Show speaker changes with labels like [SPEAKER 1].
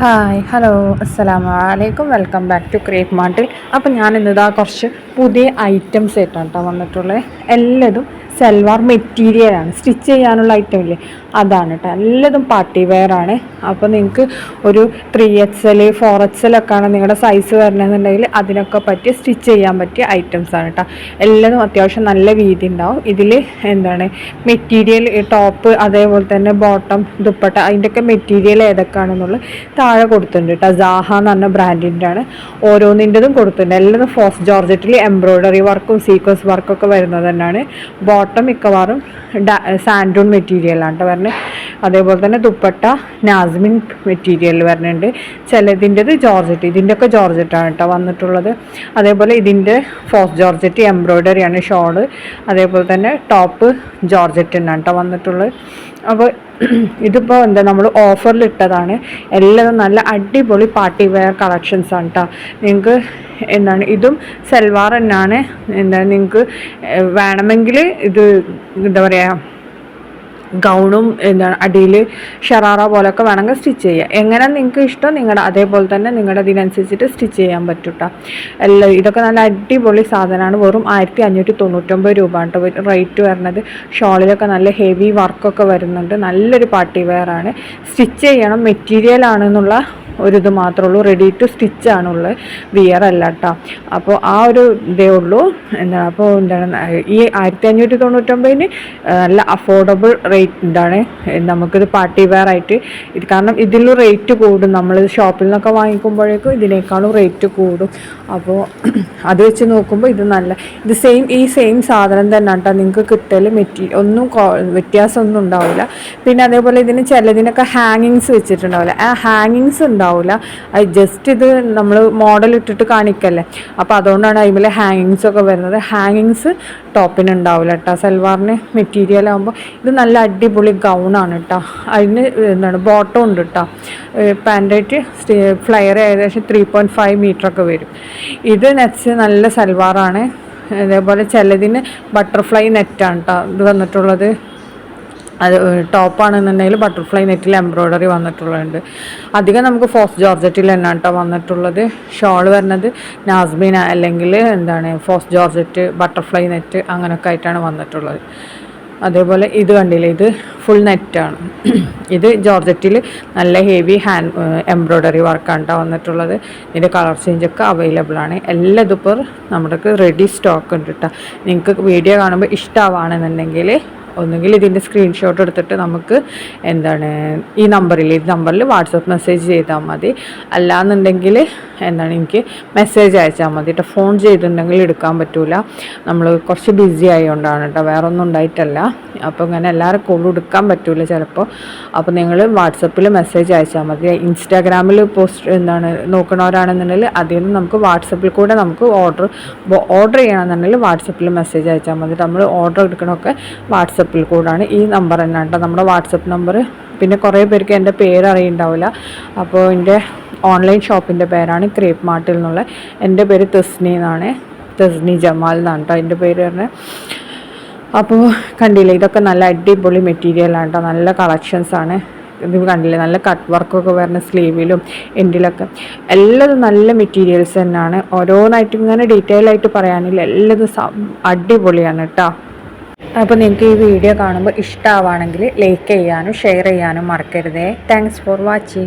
[SPEAKER 1] Hi hello അസ്സലാമു അലൈക്കും welcome back to crepe മാർട്ടിൽ. അപ്പോൾ ഞാൻ ഇന്നിതാ കുറച്ച് പുതിയ ഐറ്റംസ് ആയിട്ടാണ് കേട്ടോ വന്നിട്ടുള്ളത്. എല്ലാതും സൽവാർ മെറ്റീരിയലാണ്, സ്റ്റിച്ച് ചെയ്യാനുള്ള ഐറ്റം ഇല്ലേ അതാണ് കേട്ടോ. എല്ലാതും പാർട്ടി വെയർ ആണ്. അപ്പോൾ നിങ്ങൾക്ക് ഒരു 3XL 4XL ഒക്കെയാണ് നിങ്ങളുടെ സൈസ് വരണമെന്നുണ്ടെങ്കിൽ അതിനൊക്കെ പറ്റിയ സ്റ്റിച്ച് ചെയ്യാൻ പറ്റിയ ഐറ്റംസ് ആണ് കേട്ടോ. എല്ലാതും അത്യാവശ്യം നല്ല വീതി ഉണ്ടാവും. ഇതിൽ മെറ്റീരിയൽ ടോപ്പ് അതേപോലെ തന്നെ ബോട്ടം ദുപ്പട്ട അതിൻ്റെയൊക്കെ മെറ്റീരിയൽ ഏതൊക്കെയാണെന്നുള്ളത് താഴെ കൊടുത്തിട്ടുണ്ട് കേട്ടോ. സാഹ എന്ന് പറഞ്ഞ ബ്രാൻഡിൻ്റെ ആണ്. ഓരോന്നിൻ്റെതും കൊടുത്തിട്ടുണ്ട്. എല്ലാതും ഫോസ് ജോർജറ്റിൽ എംബ്രോയ്ഡറി വർക്കും സീക്വൻസ് വർക്കൊക്കെ വരുന്നത് തന്നെയാണ്. ബോട്ടം മിക്കവാറും സാൻഡൂൺ മെറ്റീരിയലാണ് കേട്ടോ വരുന്നത്. അതേപോലെ തന്നെ ദുപ്പട്ട നാസ്മിൻ മെറ്റീരിയൽ വരുന്നുണ്ട്. ചിലതിൻ്റെത് ജോർജറ്റ്, ഇതിൻ്റെയൊക്കെ ജോർജറ്റാണ് കേട്ടോ വന്നിട്ടുള്ളത്. അതേപോലെ ഇതിൻ്റെ ഫോസ് ജോർജറ്റ് എംബ്രോയ്ഡറിയാണ് ഷോള്. അതേപോലെ തന്നെ ടോപ്പ് ജോർജറ്റ് തന്നെയാണ് കേട്ടോ വന്നിട്ടുള്ളത്. അപ്പോൾ ഇതിപ്പോൾ നമ്മൾ ഓഫറിൽ ഇട്ടതാണ്. എല്ലാതും നല്ല അടിപൊളി പാർട്ടി വെയർ കളക്ഷൻസ് ആണ് കേട്ടോ. നിങ്ങൾക്ക് ഇതും സൽവാർ തന്നെയാണ്. നിങ്ങൾക്ക് വേണമെങ്കിൽ ഇത് ഗൗണും അടിയിൽ ഷറാറ പോലൊക്കെ വേണമെങ്കിൽ സ്റ്റിച്ച് ചെയ്യുക. എങ്ങനെ നിങ്ങൾക്ക് ഇഷ്ടം നിങ്ങളുടെ അതേപോലെ തന്നെ നിങ്ങളുടെ ഇതിനനുസരിച്ചിട്ട് സ്റ്റിച്ച് ചെയ്യാൻ പറ്റും കേട്ടോ. എല്ലാം ഇതൊക്കെ നല്ല അടിപൊളി സാധനമാണ്. വെറും 1599 രൂപ കേട്ടോ റേറ്റ് വരുന്നത്. ഷോളിലൊക്കെ നല്ല ഹെവി വർക്കൊക്കെ വരുന്നുണ്ട്. നല്ലൊരു പാർട്ടി വെയർ ആണ്. സ്റ്റിച്ച് ചെയ്യണം മെറ്റീരിയൽ ആണെന്നുള്ള ഒരിത് മാത്രമേ ഉള്ളൂ. റെഡി ടു സ്റ്റിച്ച് ആണുള്ളത്, വിയർ അല്ല കേട്ടോ. അപ്പോൾ ആ ഒരു ഇതേ ഉള്ളൂ. അപ്പോൾ ഈ 1599 നല്ല അഫോർഡബിൾ റേറ്റ് നമുക്കിത് പാർട്ടി വെയർ ആയിട്ട് കാരണം ഇതിലും റേറ്റ് കൂടും. നമ്മൾ ഷോപ്പിൽ നിന്നൊക്കെ വാങ്ങിക്കുമ്പോഴേക്കും ഇതിനേക്കാളും റേറ്റ് കൂടും. അപ്പോൾ അത് വെച്ച് നോക്കുമ്പോൾ ഇത് ഈ സെയിം സാധനം തന്നെ കേട്ടോ നിങ്ങൾക്ക് കിട്ടൽ. ഒന്നും വ്യത്യാസമൊന്നും ഉണ്ടാവില്ല. പിന്നെ അതേപോലെ ഇതിന് ചിലതിനൊക്കെ ഹാങ്ങിങ്സ് വെച്ചിട്ടുണ്ടാവില്ല. ആ ഹാങ്ങിങ്സ് ഉണ്ടാവില്ല. അത് ജസ്റ്റ് ഇത് നമ്മൾ മോഡൽ ഇട്ടിട്ട് കാണിക്കല്ലേ. അപ്പോൾ അതുകൊണ്ടാണ് അതിൽ ഹാങ്ങിങ്സ് ഒക്കെ വരുന്നത്. ഹാങ്ങിങ്സ് ടോപ്പിന് ഉണ്ടാവില്ല കേട്ടോ. സൽവാറിന് മെറ്റീരിയൽ ആകുമ്പോൾ ഇത് നല്ല അടിപൊളി ഗൗണാണ് കേട്ടോ. അതിന് ബോട്ടം ഉണ്ട് കേട്ടോ. പാൻറ്റായിട്ട് ഫ്ലയർ ഏകദേശം 3.5 മീറ്ററൊക്കെ വരും. ഇത് നെറ്റ്സ് നല്ല സൽവാറാണ്. അതേപോലെ ചിലതിന് ബട്ടർഫ്ലൈ നെറ്റാണ് കേട്ടോ ഇത് വന്നിട്ടുള്ളത്. അത് ടോപ്പാണെന്നുണ്ടെങ്കിൽ ബട്ടർഫ്ലൈ നെറ്റിൽ എംബ്രോയ്ഡറി വന്നിട്ടുള്ളതുണ്ട്. അധികം നമുക്ക് ഫോസ് ജോർജറ്റിൽ തന്നെയാണ് കേട്ടോ വന്നിട്ടുള്ളത്. ഷോൾ വരുന്നത് നാസ്മിൻ അല്ലെങ്കിൽ ഫോസ് ജോർജറ്റ് ബട്ടർഫ്ലൈ നെറ്റ് അങ്ങനെയൊക്കെ ആയിട്ടാണ് വന്നിട്ടുള്ളത്. അതേപോലെ ഇത് കണ്ടില്ലേ, ഇത് ഫുൾ നെറ്റാണ്. ഇത് ജോർജറ്റിൽ നല്ല ഹെവി എംബ്രോയ്ഡറി വർക്കാണ് കേട്ടോ വന്നിട്ടുള്ളത്. ഇതിൻ്റെ കളർ ചേഞ്ചൊക്കെ അവൈലബിൾ ആണ്. എല്ലാം ഇതിപ്പോൾ നമ്മുടെ റെഡി സ്റ്റോക്ക് ഉണ്ട് കേട്ടോ. നിങ്ങൾക്ക് വീഡിയോ കാണുമ്പോൾ ഇഷ്ടമാണെന്നുണ്ടെങ്കിൽ ഒന്നുകിൽ ഇതിൻ്റെ സ്ക്രീൻഷോട്ട് എടുത്തിട്ട് നമുക്ക് ഈ നമ്പറിൽ വാട്സപ്പ് മെസ്സേജ് ചെയ്താൽ മതി. അല്ലാന്നുണ്ടെങ്കിൽ എനിക്ക് മെസ്സേജ് അയച്ചാൽ മതി കേട്ടോ. ഫോൺ ചെയ്തിട്ടുണ്ടെങ്കിൽ എടുക്കാൻ പറ്റില്ല. നമ്മൾ കുറച്ച് ബിസി ആയതുകൊണ്ടാണ് കേട്ടോ, വേറെ ഒന്നും ഉണ്ടായിട്ടല്ല. അപ്പോൾ ഇങ്ങനെ എല്ലാവരും കോളും എടുക്കാൻ പറ്റില്ല ചിലപ്പോൾ. അപ്പോൾ നിങ്ങൾ വാട്സപ്പിൽ മെസ്സേജ് അയച്ചാൽ മതി. ഇൻസ്റ്റാഗ്രാമിൽ പോസ്റ്റ് നോക്കണവരാണെന്നുണ്ടെങ്കിൽ അതിൽ നിന്ന് നമുക്ക് വാട്സപ്പിൽ കൂടെ നമുക്ക് ഓർഡർ ചെയ്യണമെന്നുണ്ടെങ്കിൽ വാട്സപ്പിൽ മെസ്സേജ് അയച്ചാൽ മതി. നമ്മൾ ഓർഡർ എടുക്കണമൊക്കെ വാട്സപ്പിൽ കൂടാണ്. ഈ നമ്പർ തന്നെ കേട്ടോ നമ്മുടെ വാട്സപ്പ് നമ്പർ. പിന്നെ കുറേ പേർക്ക് എൻ്റെ പേര് അറിയുന്നുണ്ടാവില്ല. അപ്പോൾ എൻ്റെ ഓൺലൈൻ ഷോപ്പിൻ്റെ പേരാണ് ക്രേപ്പ് മാർട്ടിൽ എന്നുള്ള. എൻ്റെ പേര് തസ്നി എന്നാണ്, തസ്നി ജമാൽ എന്നാണ് കേട്ടോ എൻ്റെ പേര് പറഞ്ഞത്. അപ്പോൾ കണ്ടില്ലേ, ഇതൊക്കെ നല്ല അടിപൊളി മെറ്റീരിയലാണ് കേട്ടോ. നല്ല കളക്ഷൻസാണ്. ഇത് കണ്ടില്ലേ, നല്ല കട്ട് വർക്കൊക്കെ വരുന്ന സ്ലീവിലും എൻഡിലൊക്കെ എല്ലാതും നല്ല മെറ്റീരിയൽസ് തന്നെയാണ്. ഓരോന്നായിട്ട് ഇങ്ങനെ ഡീറ്റെയിൽ ആയിട്ട് പറയാനില്ല, എല്ലാതും അടിപൊളിയാണ് കേട്ടോ. അപ്പോൾ നിങ്ങൾക്ക് ഈ വീഡിയോ കാണുമ്പോൾ ഇഷ്ടമാവുകയാണെങ്കിൽ ലൈക്ക് ചെയ്യാനും ഷെയർ ചെയ്യാനും മറക്കരുതേ. Thanks for watching.